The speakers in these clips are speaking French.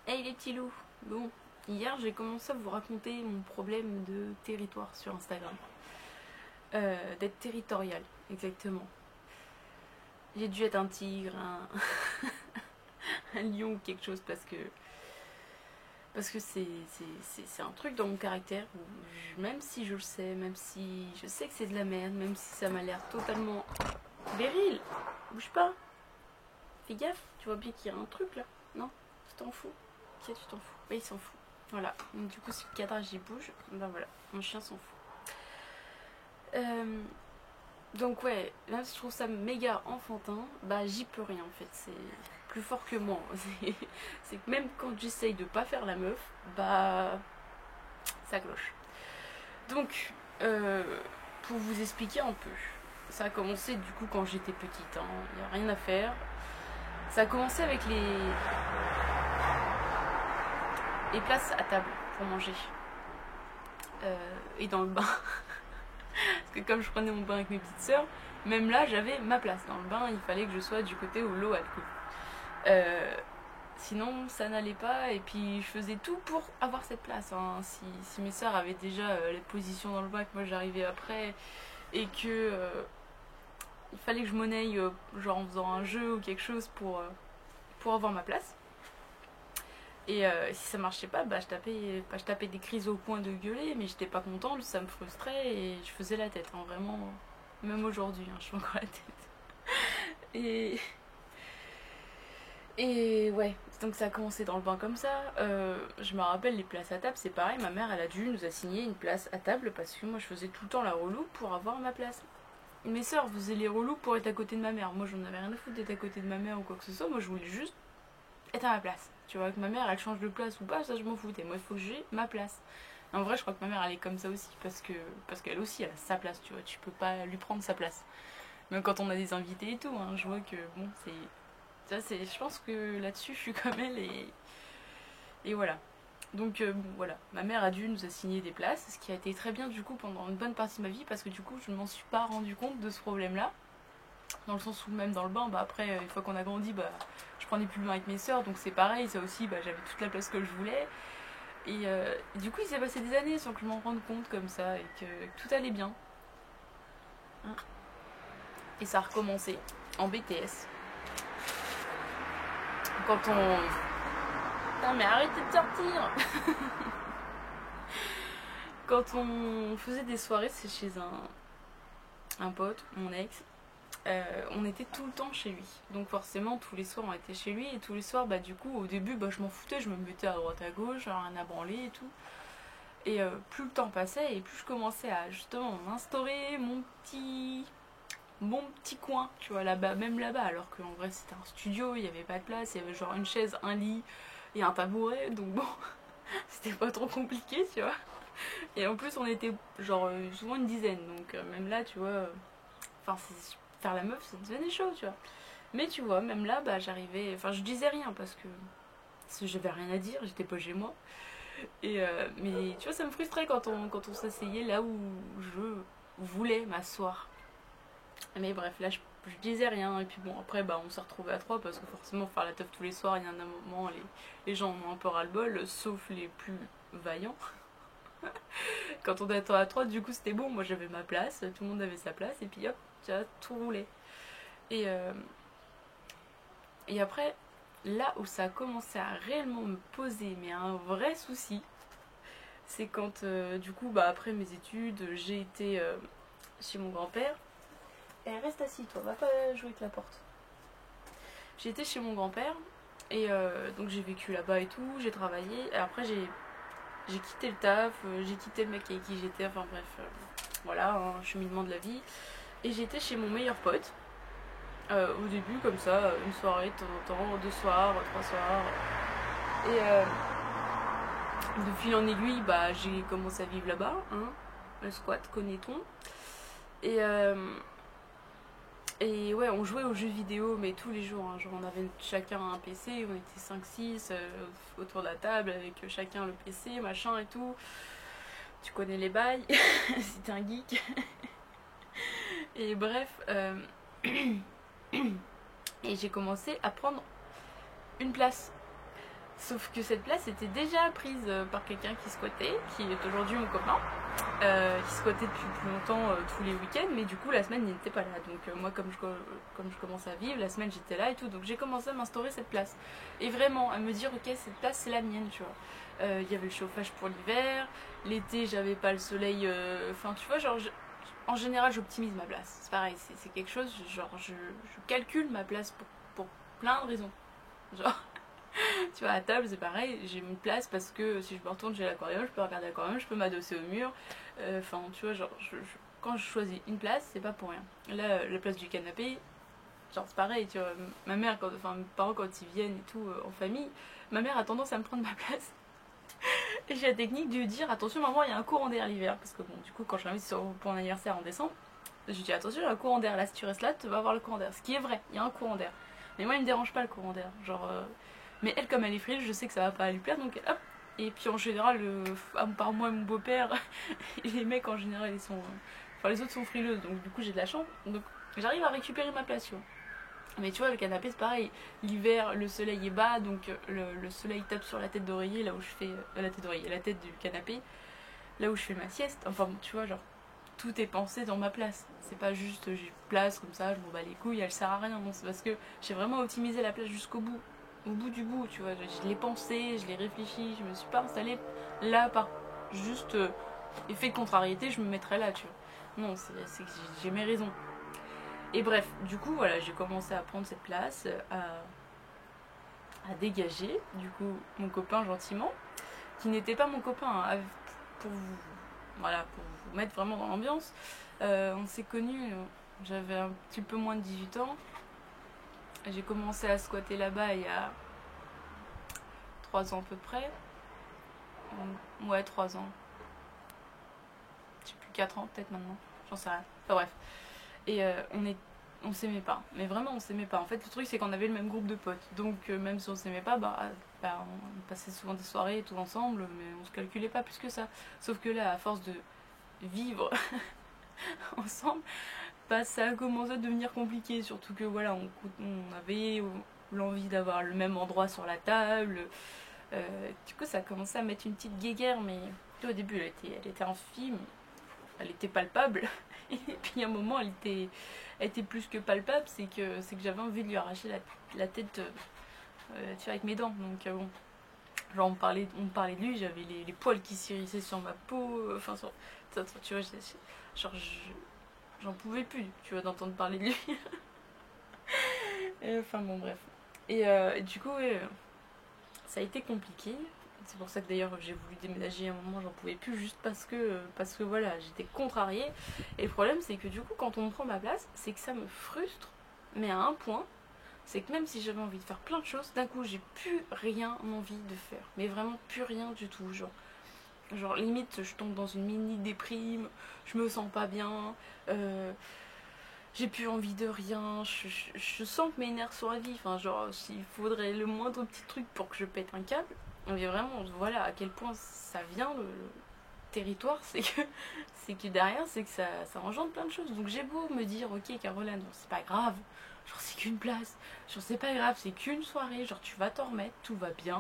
Hey les petits loups. Bon, hier j'ai commencé à vous raconter mon problème de territoire sur Instagram. D'être territorial, exactement. J'ai dû être un tigre, un lion ou quelque chose parce que c'est un truc dans mon caractère où même si je le sais, même si je sais que c'est de la merde, même si ça m'a l'air totalement viril, bouge pas, fais gaffe, tu vois bien qu'il y a un truc là, non? Tu t'en fous? Ok, tu t'en fous. Oui, il s'en fout. Voilà. Donc, du coup, si le cadrage il bouge, ben voilà, mon chien s'en fout. Donc, ouais, là, je trouve ça méga enfantin. Bah, j'y peux rien en fait. C'est plus fort que moi. C'est que même quand j'essaye de pas faire la meuf, bah, ça cloche. Donc, pour vous expliquer un peu, ça a commencé du coup quand j'étais petite. Hein. Il n'y a rien à faire. Ça a commencé avec les places à table pour manger. Et dans le bain. Parce que comme je prenais mon bain avec mes petites sœurs, même là j'avais ma place. Dans le bain, il fallait que je sois du côté où l'eau elle coule. Sinon ça n'allait pas et puis je faisais tout pour avoir cette place. Hein. Si mes sœurs avaient déjà la position dans le bain que moi j'arrivais après et que il fallait que je monnaie genre en faisant un jeu ou quelque chose pour avoir ma place. Et si ça marchait pas, bah, je tapais des crises au point de gueuler, mais j'étais pas contente, ça me frustrait et je faisais la tête. Hein, vraiment, même aujourd'hui, hein, je fais encore la tête. Et, et ouais, donc ça a commencé dans le bain comme ça. Je me rappelle les places à table, c'est pareil, ma mère elle a dû nous assigner une place à table parce que moi je faisais tout le temps la relou pour avoir ma place. Mes sœurs faisaient les relous pour être à côté de ma mère. Moi j'en avais rien à foutre d'être à côté de ma mère ou quoi que ce soit, moi je voulais juste être à ma place. Tu vois, que ma mère elle change de place ou pas, ça je m'en foutais. Moi il faut que j'ai ma place. En vrai, je crois que ma mère elle est comme ça aussi parce qu'elle aussi elle a sa place, tu vois, tu peux pas lui prendre sa place. Même quand on a des invités et tout, hein, je vois que bon, je pense que là-dessus je suis comme elle et voilà. Donc bon, voilà, ma mère a dû nous assigner des places, ce qui a été très bien du coup pendant une bonne partie de ma vie parce que du coup je ne m'en suis pas rendu compte de ce problème-là. Dans le sens où même dans le bain, bah après, une fois qu'on a grandi, bah je prenais plus le bain avec mes sœurs, donc c'est pareil, ça aussi, bah j'avais toute la place que je voulais. Et du coup, il s'est passé des années sans que je m'en rende compte comme ça et que tout allait bien. Hein. Et ça a recommencé en BTS. Quand on... Putain, mais arrêtez de sortir. Quand on faisait des soirées, c'est chez un pote, mon ex, on était tout le temps chez lui. Donc forcément, tous les soirs, on était chez lui. Et tous les soirs, bah du coup, au début, bah, je m'en foutais. Je me mettais à droite à gauche, rien à branler et tout. Et plus le temps passait et plus je commençais à justement m'instaurer mon petit coin, tu vois, là-bas, même là-bas. Alors qu'en vrai, c'était un studio, il n'y avait pas de place. Il y avait genre une chaise, un lit et un tabouret. Donc bon, c'était pas trop compliqué, tu vois. Et en plus, on était genre souvent une dizaine. Donc même là, tu vois, enfin, faire la meuf, ça devenait chaud, tu vois. Mais tu vois, même là, bah j'arrivais. Enfin, je disais rien parce que j'avais rien à dire, j'étais pas chez moi. Et mais tu vois, ça me frustrait quand on s'asseyait là où je voulais m'asseoir. Mais bref, là, je disais rien. Et puis bon, après, bah, on s'est retrouvés à trois parce que forcément, faire la teuf tous les soirs, il y a un moment, les gens en ont un peu ras-le-bol, sauf les plus vaillants. Quand on était à trois, du coup, c'était bon. Moi, j'avais ma place, tout le monde avait sa place, et puis hop, tu vois, tout roulait. Et, euh, et après, là où ça a commencé à réellement me poser, mais un vrai souci, c'est quand, du coup, bah, après mes études, j'ai été chez mon grand-père. Et reste assis, toi, va pas jouer avec la porte. J'ai été chez mon grand-père, et donc j'ai vécu là-bas et tout, j'ai travaillé, et après j'ai quitté le taf, j'ai quitté le mec avec qui j'étais, enfin bref, voilà, un cheminement de la vie. Et j'étais chez mon meilleur pote, au début, comme ça, une soirée de temps en temps, deux soirs, trois soirs. Et de fil en aiguille, bah, j'ai commencé à vivre là-bas, hein, le squat, connaît-on. Et, et ouais, on jouait aux jeux vidéo, mais tous les jours, hein, genre on avait chacun un PC, on était cinq six autour de la table avec chacun le PC, machin et tout. Tu connais les bails, si t'es un geek. Et bref, et j'ai commencé à prendre une place. Sauf que cette place était déjà prise par quelqu'un qui squattait, qui est aujourd'hui mon copain, qui squattait depuis plus longtemps tous les week-ends, mais du coup la semaine il n'était pas là. Donc moi comme je commençais à vivre, la semaine j'étais là et tout, donc j'ai commencé à m'instaurer cette place. Et vraiment à me dire ok cette place c'est la mienne, tu vois. Il y avait le chauffage pour l'hiver, l'été j'avais pas le soleil, enfin tu vois genre en général j'optimise ma place. C'est pareil, c'est quelque chose, genre je calcule ma place pour plein de raisons. Genre tu vois, à table, c'est pareil, j'ai une place parce que si je me retourne, j'ai l'aquarium, je peux regarder l'aquarium, je peux m'adosser au mur. Enfin, tu vois, genre, quand je choisis une place, c'est pas pour rien. Là, la place du canapé, genre, c'est pareil, tu vois. Ma mère, enfin, mes parents, quand ils viennent et tout, en famille, ma mère a tendance à me prendre ma place. Et j'ai la technique de lui dire attention, maman, il y a un courant d'air l'hiver. Parce que, bon, du coup, quand je suis invitée pour mon anniversaire en décembre, je lui dis attention, il y a un courant d'air là, si tu restes là, tu vas avoir le courant d'air. Ce qui est vrai, il y a un courant d'air. Mais moi, il me dérange pas le courant d'air. Genre. Mais elle, comme elle est frile, je sais que ça va pas lui plaire, donc hop. Et puis en général, par moi et mon beau-père, les mecs en général, ils sont. Enfin, les autres sont frileuses, donc du coup, j'ai de la chance. Donc j'arrive à récupérer ma place, tu vois. Mais tu vois, le canapé, c'est pareil. L'hiver, le soleil est bas, donc le soleil tape sur la tête d'oreiller, là où je fais. La tête d'oreiller, la tête du canapé, là où je fais ma sieste. Enfin, bon, tu vois, genre, tout est pensé dans ma place. C'est pas juste j'ai place comme ça, je m'en bats les couilles, elle sert à rien. Non, c'est parce que j'ai vraiment optimisé la place jusqu'au bout. Au bout du bout, tu vois. Je l'ai pensé, je l'ai réfléchi, je me suis pas installée là par juste effet de contrariété, je me mettrais là, tu vois. Non, c'est que j'ai mes raisons. Et bref, du coup, voilà, j'ai commencé à prendre cette place, à dégager, du coup, mon copain gentiment, qui n'était pas mon copain, hein, pour vous, voilà, pour vous mettre vraiment dans l'ambiance. On s'est connus, j'avais un petit peu moins de 18 ans. J'ai commencé à squatter là-bas il y a 3 ans à peu près. Ouais, 3 ans. Je sais plus, 4 ans peut-être maintenant. J'en sais rien. Enfin bref. Et on s'aimait pas. Mais vraiment, on s'aimait pas. En fait, le truc, c'est qu'on avait le même groupe de potes. Donc, même si on s'aimait pas, on passait souvent des soirées tout ensemble, mais on se calculait pas plus que ça. Sauf que là, à force de vivre ensemble, ça a commencé à devenir compliqué. Surtout que voilà, on avait l'envie d'avoir le même endroit sur la table. Du coup, ça a commencé à mettre une petite guéguerre, mais au début, elle était infime, elle était palpable. Et puis à un moment, elle était plus que palpable, c'est que j'avais envie de lui arracher la tête, tu vois, avec mes dents. Donc bon, genre on me parlait de lui, j'avais les poils qui s'hérissaient sur ma peau, enfin tu vois, genre j'en pouvais plus, tu vois, d'entendre parler de lui. Enfin bon, bref. Et du coup, ouais, ça a été compliqué. C'est pour ça que d'ailleurs j'ai voulu déménager à un moment, j'en pouvais plus juste parce que voilà, j'étais contrariée. Et le problème c'est que du coup quand on me prend ma place, c'est que ça me frustre, mais à un point, c'est que même si j'avais envie de faire plein de choses, d'un coup j'ai plus rien envie de faire. Mais vraiment plus rien du tout. Genre limite je tombe dans une mini déprime, je me sens pas bien, j'ai plus envie de rien, je sens que mes nerfs sont à vie. Enfin genre s'il faudrait le moindre petit truc pour que je pète un câble. Mais vraiment, voilà à quel point ça vient le territoire, c'est que derrière, c'est que ça engendre plein de choses. Donc j'ai beau me dire, ok Caroline, bon, c'est pas grave, genre c'est qu'une place, genre c'est pas grave, c'est qu'une soirée, genre tu vas t'en remettre, tout va bien,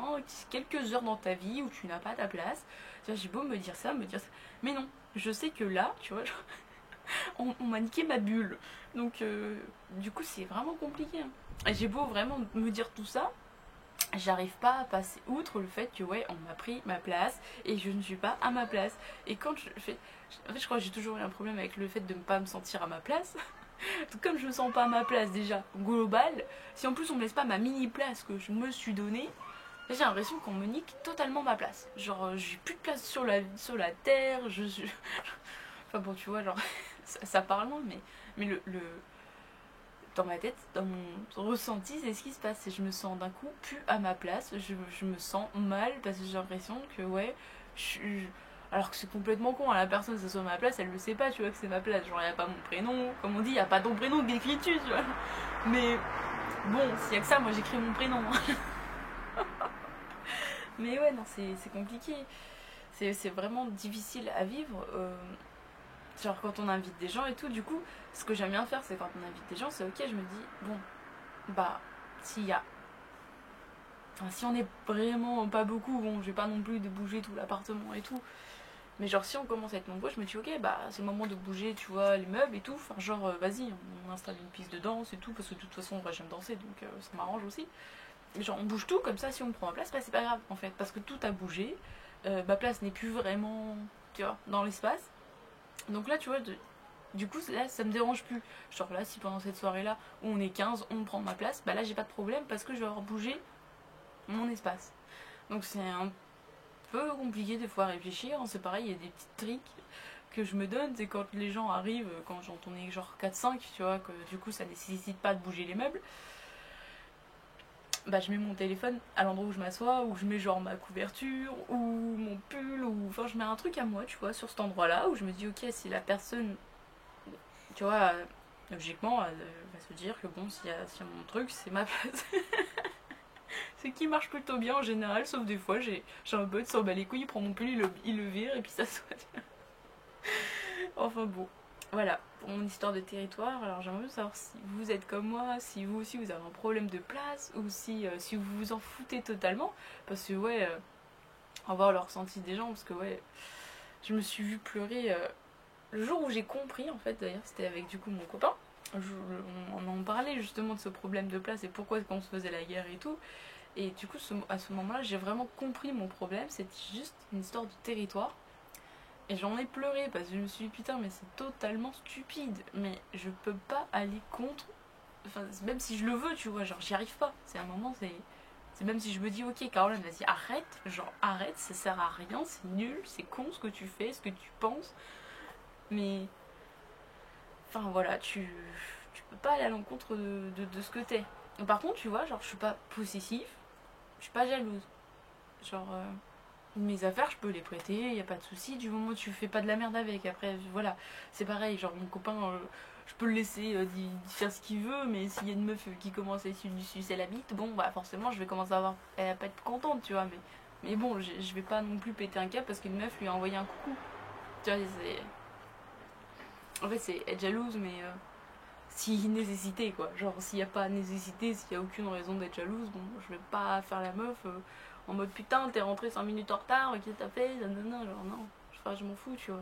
quelques heures dans ta vie où tu n'as pas ta place. J'ai beau me dire ça, mais non, je sais que là, tu vois, genre, on m'a niqué ma bulle. Donc du coup c'est vraiment compliqué. Hein. Et j'ai beau vraiment me dire tout ça, j'arrive pas à passer outre le fait que ouais on m'a pris ma place et je ne suis pas à ma place. Et quand je fais, en fait je crois que j'ai toujours eu un problème avec le fait de ne pas me sentir à ma place. Comme je me sens pas à ma place déjà global, si en plus on me laisse pas ma mini place que je me suis donnée, j'ai l'impression qu'on me nique totalement ma place. Genre j'ai plus de place sur la terre, je suis enfin bon tu vois genre ça part loin, mais le dans ma tête, dans mon ressenti, c'est ce qui se passe. C'est que je me sens d'un coup plus à ma place. Je me sens mal parce que j'ai l'impression que, ouais, alors que c'est complètement con. La personne, ça soit ma place, elle le sait pas, tu vois, que c'est ma place. Genre, il n'y a pas mon prénom. Comme on dit, il n'y a pas ton prénom d'écrit dessus, tu vois. Mais bon, s'il y a que ça, moi j'écris mon prénom. Mais ouais, non, c'est compliqué. C'est vraiment difficile à vivre. Genre quand on invite des gens et tout, du coup, ce que j'aime bien faire, c'est quand on invite des gens, c'est ok, je me dis, bon, bah, s'il y a Enfin, si on est vraiment pas beaucoup, bon, je vais pas non plus de bouger tout l'appartement et tout. Mais genre, si on commence à être nombreux, je me dis, ok, bah c'est le moment de bouger, tu vois, les meubles et tout. Enfin, genre, vas-y, on installe une piste de danse et tout, parce que de toute façon, j'aime danser, donc ça m'arrange aussi. Mais genre, on bouge tout, comme ça, si on me prend ma place, bah c'est pas grave, en fait, parce que tout a bougé. Ma place n'est plus vraiment, tu vois, dans l'espace. Donc là, tu vois, du coup, là, ça me dérange plus. Genre là, si pendant cette soirée-là, où on est 15, on me prend ma place, bah là, j'ai pas de problème, parce que je vais avoir bougé mon espace. Donc c'est un peu compliqué des fois à réfléchir. C'est pareil, il y a des petits tricks que je me donne. C'est quand les gens arrivent, quand j'en ai genre 4-5, tu vois, que du coup ça nécessite pas de bouger les meubles. Bah je mets mon téléphone à l'endroit où je m'assois, ou je mets genre ma couverture, ou mon pull, ou enfin je mets un truc à moi, tu vois, sur cet endroit-là, où je me dis ok, si la personne, tu vois, logiquement, elle va se dire que bon, s'il y a mon truc, c'est ma place. Ce qui marche plutôt bien en général, sauf des fois, j'ai un pote s'en bat les couilles, il prend mon pull, il le vire, et puis ça soit. Enfin bon, voilà, pour mon histoire de territoire. Alors j'aimerais bien savoir si vous êtes comme moi, si vous aussi vous avez un problème de place, ou si vous vous en foutez totalement. Parce que ouais, on va voir le ressenti des gens, parce que ouais, je me suis vue pleurer le jour où j'ai compris, en fait, d'ailleurs, c'était avec du coup mon copain. On en parlait justement de ce problème de place et pourquoi on se faisait la guerre et tout. Et du coup, à ce moment-là, j'ai vraiment compris mon problème. C'était juste une histoire de territoire. Et j'en ai pleuré parce que je me suis dit putain, mais c'est totalement stupide. Mais je peux pas aller contre. Enfin, même si je le veux, tu vois, genre j'y arrive pas. C'est un moment, c'est même si je me dis ok, Caroline, vas-y, arrête. Genre arrête, ça sert à rien, c'est nul, c'est con ce que tu fais, ce que tu penses. Mais. Enfin voilà, tu peux pas aller à l'encontre de ce que t'es. Par contre, tu vois, genre je suis pas possessive, je suis pas jalouse. Genre. Mes affaires, je peux les prêter, y a pas de souci, du moment où tu fais pas de la merde avec. Après, voilà, c'est pareil, genre mon copain, je peux le laisser d'y faire ce qu'il veut, mais s'il y a une meuf qui commence à essayer de lui sucer la bite, bon, bah forcément, je vais commencer à avoir. Elle va pas être contente, tu vois, mais bon, je vais pas non plus péter un câble parce qu'une meuf lui a envoyé un coucou. Tu vois, c'est. En fait, c'est être jalouse, mais si nécessité, quoi. Genre, s'il y a pas nécessité, s'il y a aucune raison d'être jalouse, bon, je vais pas faire la meuf. En mode putain, t'es rentré 5 minutes en retard, qu'est-ce que t'as fait? Non, genre non, je m'en fous, tu vois.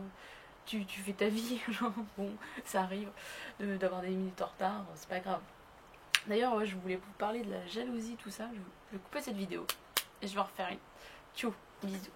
Tu fais ta vie, genre bon, ça arrive d'avoir des minutes en retard, c'est pas grave. D'ailleurs, ouais, je voulais vous parler de la jalousie, tout ça. Je vais couper cette vidéo et je vais en refaire une. Tchou, bisous.